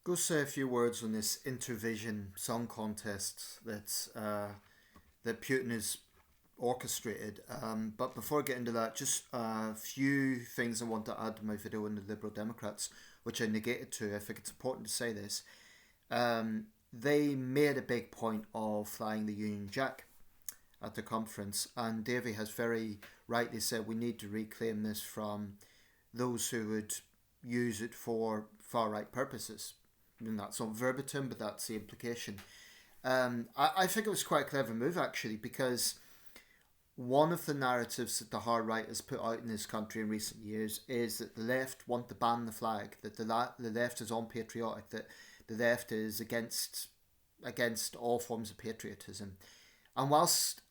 Go say a few words on this Intervision song contest that Putin has orchestrated. But before I get into that, just a few things I want to add to my video on the Liberal Democrats, which I negated to. I think it's important to say this. They made a big point of flying the Union Jack at the conference, and Davy has very rightly said we need to reclaim this from those who would use it for far right purposes. And that's not verbatim, but that's the implication. I think it was quite a clever move actually, because one of the narratives that the hard right has put out in this country in recent years is that the left want to ban the flag, that the left is unpatriotic, that the left is against all forms of patriotism. And whilst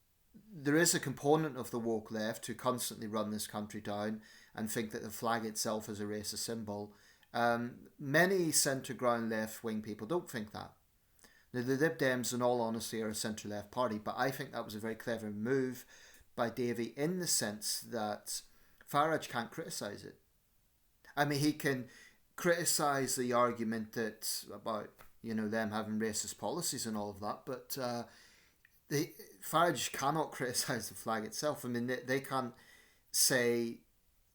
there is a component of the woke left who constantly run this country down and think that the flag itself is a racist symbol, many centre ground left wing people don't think that. Now, the Lib Dems, in all honesty, are a centre left party, but I think that was a very clever move by Davy in the sense that Farage can't criticise it. I mean, he can criticise the argument that about them having racist policies and all of that, but Farage cannot criticise the flag itself. I mean, they can't say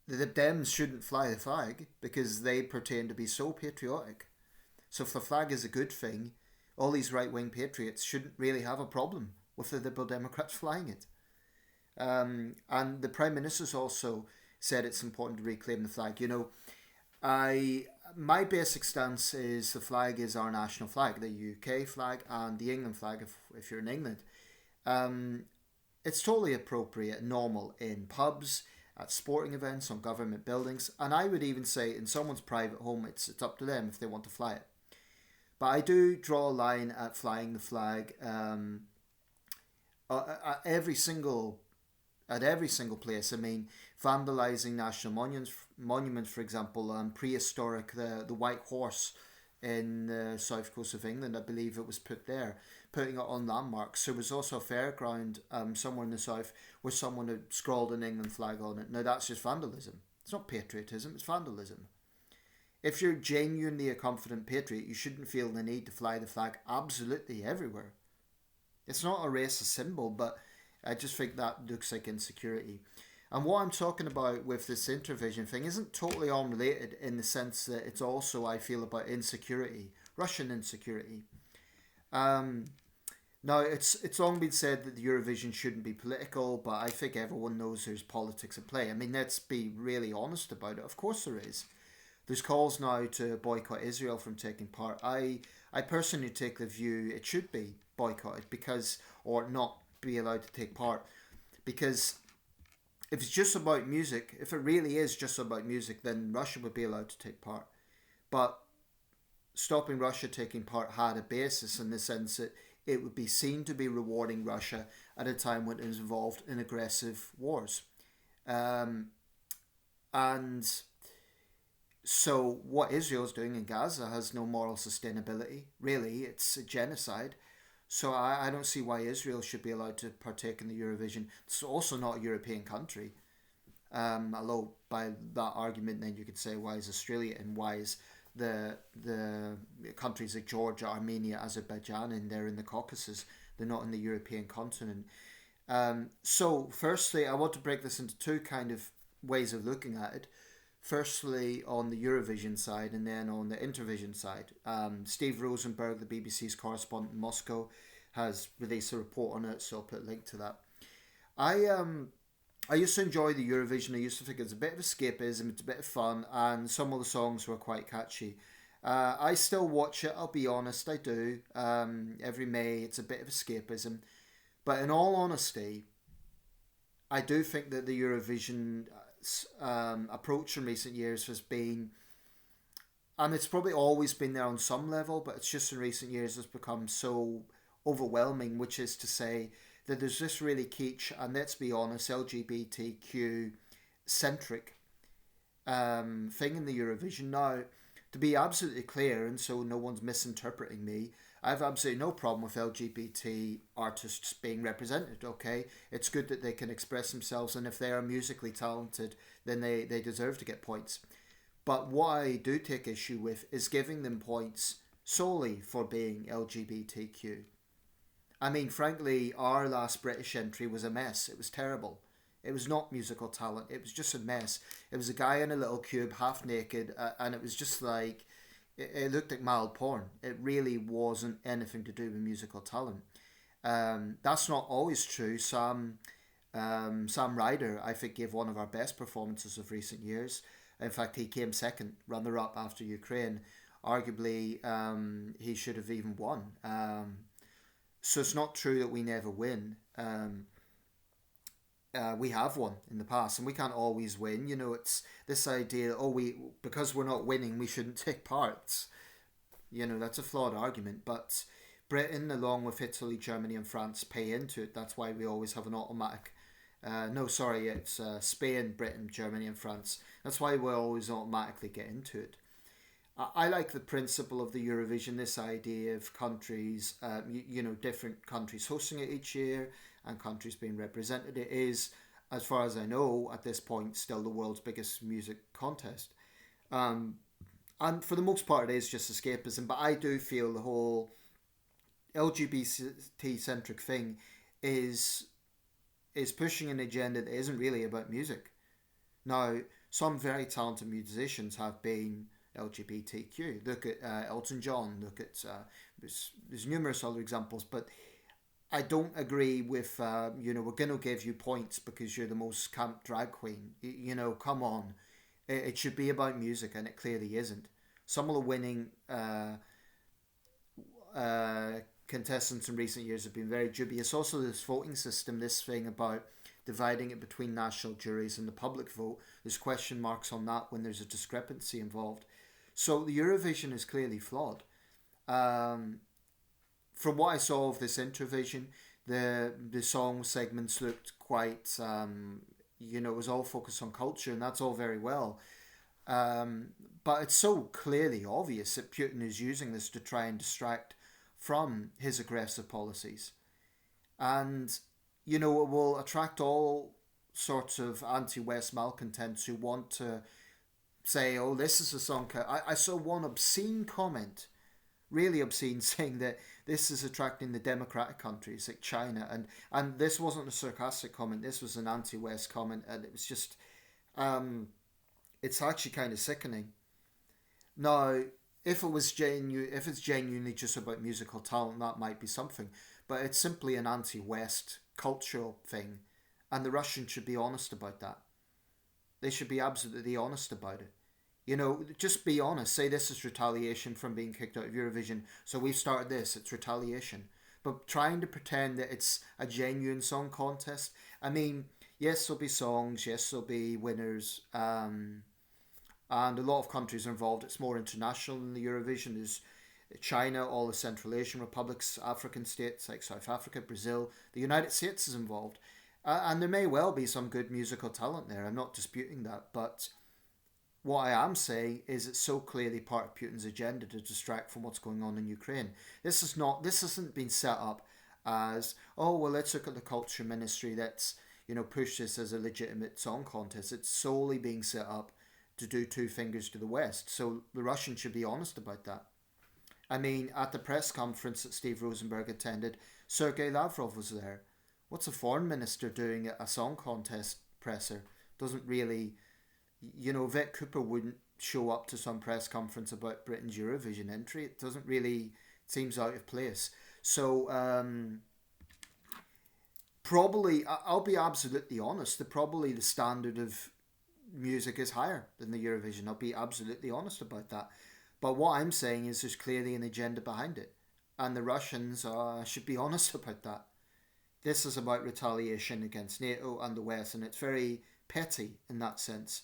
the Dems shouldn't fly the flag because they pretend to be so patriotic. So if the flag is a good thing, all these right-wing patriots shouldn't really have a problem with the Liberal Democrats flying it. And the Prime Minister's also said it's important to reclaim the flag. My basic stance is the flag is our national flag, the UK flag and the England flag if you're in England. It's totally appropriate and normal in pubs, at sporting events, on government buildings, and I would even say in someone's private home it's up to them if they want to fly it. But I do draw a line at flying the flag at every single place. I mean, vandalising national monuments, for example, prehistoric, the White Horse in the south coast of England, I believe it was put there, putting it on landmarks. There was also a fairground somewhere in the south where someone had scrawled an England flag on it. Now that's just vandalism. It's not patriotism, it's vandalism. If you're genuinely a confident patriot, you shouldn't feel the need to fly the flag absolutely everywhere. It's not a racist symbol, but I just think that looks like insecurity. And what I'm talking about with this Intervision thing isn't totally unrelated in the sense that it's also, I feel, about insecurity, Russian insecurity. Now, it's long been said that the Eurovision shouldn't be political, but I think everyone knows there's politics at play. I mean, let's be really honest about it. Of course there is. There's calls now to boycott Israel from taking part. I personally take the view it should be boycotted or not be allowed to take part, because if it's just about music, if it really is just about music, then Russia would be allowed to take part. But stopping Russia taking part had a basis in the sense that it would be seen to be rewarding Russia at a time when it was involved in aggressive wars. And so what Israel's doing in Gaza has no moral sustainability. Really, it's a genocide. So I don't see why Israel should be allowed to partake in the Eurovision. It's also not a European country. Although by that argument then you could say why is Australia and why is the countries like Georgia, Armenia, Azerbaijan in there in the Caucasus. They're not in the European continent. So firstly, I want to break this into two kind of ways of looking at it. Firstly, on the Eurovision side, and then on the Intervision side. Steve Rosenberg, the BBC's correspondent in Moscow, has released a report on it, so I'll put a link to that. I used to enjoy the Eurovision. I used to think it was a bit of escapism, it's a bit of fun, and some of the songs were quite catchy. I still watch it, I'll be honest, I do. Every May, it's a bit of escapism. But in all honesty, I do think that the Eurovision approach in recent years has been, and it's probably always been there on some level, but it's just in recent years has become so overwhelming, which is to say that there's this really kitsch and, let's be honest, LGBTQ centric thing in the Eurovision. Now, to be absolutely clear, and so no one's misinterpreting me, I have absolutely no problem with LGBT artists being represented, okay? It's good that they can express themselves, and if they are musically talented, then they deserve to get points. But what I do take issue with is giving them points solely for being LGBTQ. I mean, frankly, our last British entry was a mess. It was terrible. It was not musical talent. It was just a mess. It was a guy in a little cube, half naked, and it was just like it looked like mild porn. It really wasn't anything to do with musical talent. That's not always true. Sam Ryder, I think, gave one of our best performances of recent years. In fact, he came second, runner up after Ukraine. Arguably, he should have even won. So it's not true that we never win. We have won in the past, and we can't always win. You know, it's this idea, oh, we because we're not winning, we shouldn't take part. You know, that's a flawed argument. But Britain, along with Italy, Germany, and France, pay into it. That's why we always have an automatic. No, sorry, it's Spain, Britain, Germany, and France. That's why we always automatically get into it. I like the principle of the Eurovision, this idea of countries, different countries hosting it each year and countries being represented. It is, as far as I know, at this point, still the world's biggest music contest. And for the most part, it is just escapism. But I do feel the whole LGBT centric thing is pushing an agenda that isn't really about music. Now, some very talented musicians have been LGBTQ. Look at Elton John. Look at there's numerous other examples, but I don't agree with we're going to give you points because you're the most camp drag queen. Come on, it should be about music, and it clearly isn't. Some of the winning contestants in recent years have been very dubious. Also, this voting system, this thing about dividing it between national juries and the public vote, there's question marks on that when there's a discrepancy involved. So the Eurovision is clearly flawed. From what I saw of this Intervision, the song segments looked quite, it was all focused on culture, and that's all very well. But it's so clearly obvious that Putin is using this to try and distract from his aggressive policies. And, it will attract all sorts of anti-West malcontents who want to say, oh, this is a song. I saw one obscene comment, really obscene, saying that this is attracting the democratic countries like China. And this wasn't a sarcastic comment. This was an anti-West comment. And it was just, it's actually kind of sickening. Now, if it's genuinely just about musical talent, that might be something. But it's simply an anti-West cultural thing. And the Russians should be honest about that. They should be absolutely honest about it. Just be honest. Say this is retaliation from being kicked out of Eurovision. So we've started this. It's retaliation. But trying to pretend that it's a genuine song contest. I mean, yes, there'll be songs. Yes, there'll be winners. And a lot of countries are involved. It's more international than the Eurovision. There's China, all the Central Asian republics, African states like South Africa, Brazil. The United States is involved. And there may well be some good musical talent there. I'm not disputing that. But what I am saying is it's so clearly part of Putin's agenda to distract from what's going on in Ukraine. This hasn't been set up as, oh, well, let's look at the culture ministry. Let's, push this as a legitimate song contest. It's solely being set up to do two fingers to the West. So the Russians should be honest about that. I mean, at the press conference that Steve Rosenberg attended, Sergei Lavrov was there. What's a foreign minister doing at a song contest presser? Doesn't really, Vic Cooper wouldn't show up to some press conference about Britain's Eurovision entry. It doesn't really, it seems out of place. So, probably, I'll be absolutely honest, probably the standard of music is higher than the Eurovision. I'll be absolutely honest about that. But what I'm saying is there's clearly an agenda behind it. And the Russians should be honest about that. This is about retaliation against NATO and the West, and it's very petty in that sense.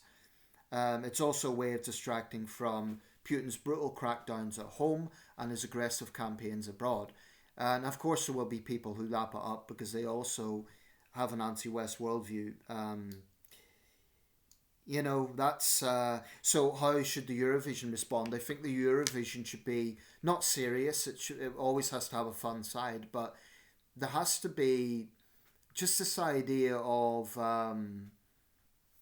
It's also a way of distracting from Putin's brutal crackdowns at home and his aggressive campaigns abroad. And of course there will be people who lap it up because they also have an anti-West worldview. That's... so how should the Eurovision respond? I think the Eurovision should be not serious. It always has to have a fun side, but there has to be just this idea of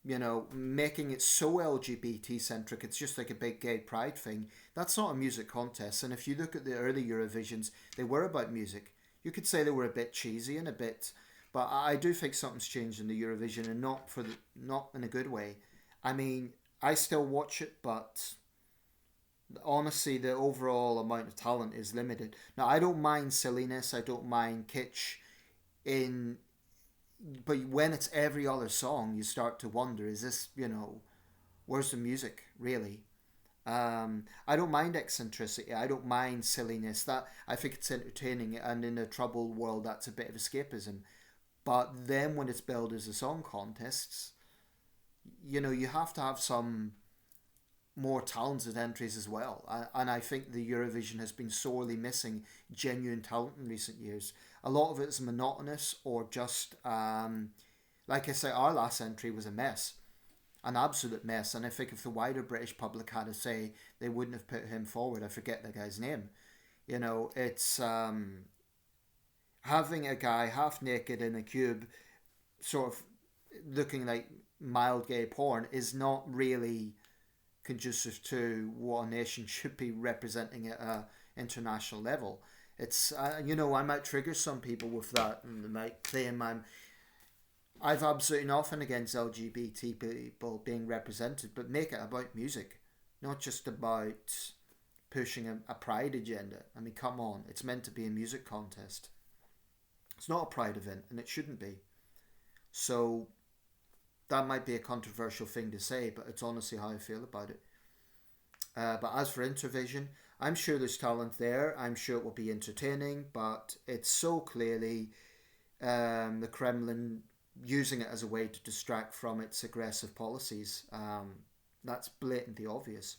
making it so LGBT centric, it's just like a big gay pride thing. That's not a music contest. And if you look at the early Eurovisions, they were about music. You could say they were a bit cheesy and a bit, but I do think something's changed in the Eurovision, and not in a good way. I mean, I still watch it, but honestly, the overall amount of talent is limited. Now, I don't mind silliness. I don't mind kitsch in but when it's every other song, you start to wonder: is this, where's the music really? I don't mind eccentricity. I don't mind silliness. That I think it's entertaining, and in a troubled world, that's a bit of escapism. But then when it's billed as a song contests, you have to have some more talented entries as well. And I think the Eurovision has been sorely missing genuine talent in recent years. A lot of it is monotonous or just, like I say, our last entry was a mess, an absolute mess. And I think if the wider British public had a say, they wouldn't have put him forward. I forget the guy's name. It's having a guy half naked in a cube, sort of looking like mild gay porn, is not really conducive to what a nation should be representing at a international level. It's I might trigger some people with that, and they might claim I've absolutely nothing against LGBT people being represented, but make it about music, not just about pushing a pride agenda. I mean, come on, it's meant to be a music contest. It's not a pride event, and it shouldn't be. So that might be a controversial thing to say, but it's honestly how I feel about it. But as for Intervision, I'm sure there's talent there. I'm sure it will be entertaining, but it's so clearly the Kremlin using it as a way to distract from its aggressive policies. That's blatantly obvious.